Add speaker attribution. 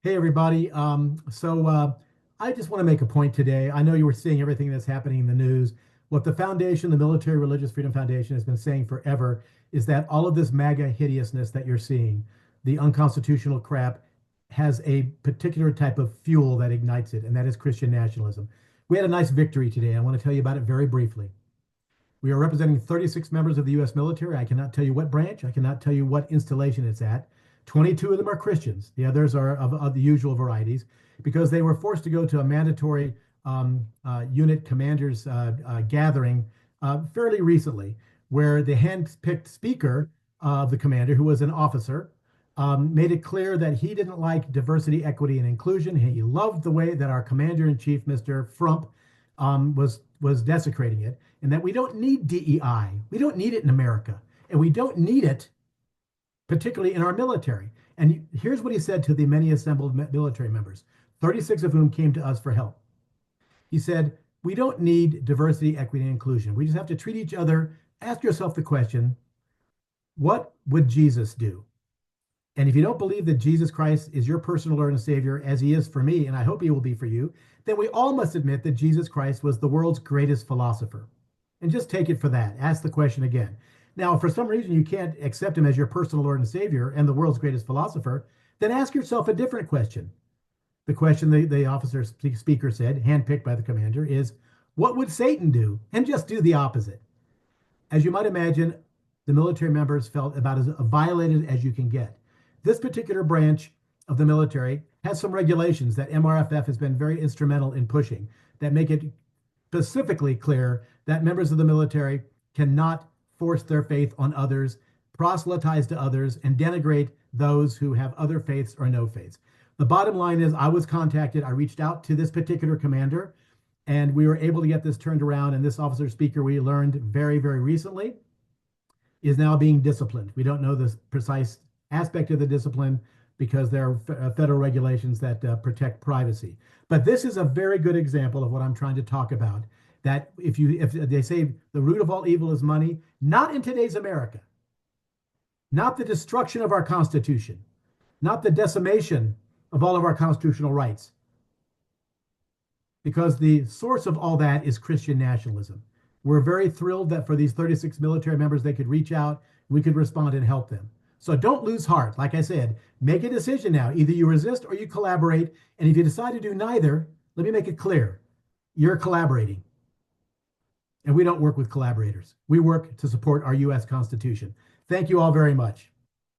Speaker 1: Hey everybody. I just want to make a point today. I know you were seeing everything that's happening in the news. What the foundation, the Military Religious Freedom Foundation, has been saying forever is that all of this MAGA hideousness that you're seeing, the unconstitutional crap, has a particular type of fuel that ignites it, and that is Christian nationalism. We had a nice victory today. I want to tell you about it very briefly. We are representing 36 members of the U.S. military. I cannot tell you what branch. I cannot tell you what installation it's at. 22 of them are Christians. The others are of the usual varieties because they were forced to go to a mandatory unit commanders gathering fairly recently, where the hand-picked speaker of the commander, who was an officer, made it clear that he didn't like diversity, equity, and inclusion. He loved the way that our commander-in-chief, Mr. Frump, was desecrating it, and that we don't need DEI. We don't need it in America, and we don't need it particularly in our military. And here's what he said to the many assembled military members, 36 of whom came to us for help. He said, we don't need diversity, equity, and inclusion. We just have to treat each other. Ask yourself the question, what would Jesus do? And if you don't believe that Jesus Christ is your personal Lord and Savior, as he is for me, and I hope he will be for you, then we all must admit that Jesus Christ was the world's greatest philosopher. And just take it for that. Ask the question again. Now, if for some reason you can't accept him as your personal Lord and Savior and the world's greatest philosopher, then ask yourself a different question. The question the officer speaker said, handpicked by the commander, is what would Satan do? And just do the opposite. As you might imagine, the military members felt about as violated as you can get. This particular branch of the military has some regulations that MRFF has been very instrumental in pushing that make it specifically clear that members of the military cannot force their faith on others, proselytize to others, and denigrate those who have other faiths or no faiths. The bottom line is I was contacted. I reached out to this particular commander, and we were able to get this turned around. And this officer speaker, we learned very, very recently, is now being disciplined. We don't know the precise aspect of the discipline because there are federal regulations that protect privacy. But this is a very good example of what I'm trying to talk about. That if they say the root of all evil is money, not in today's America, not the destruction of our Constitution, not the decimation of all of our constitutional rights, because the source of all that is Christian nationalism. We're very thrilled that for these 36 military members, they could reach out, we could respond and help them. So don't lose heart. Like I said, make a decision now. Either you resist or you collaborate. And if you decide to do neither, let me make it clear. You're collaborating. And we don't work with collaborators. We work to support our U.S. Constitution. Thank you all very much.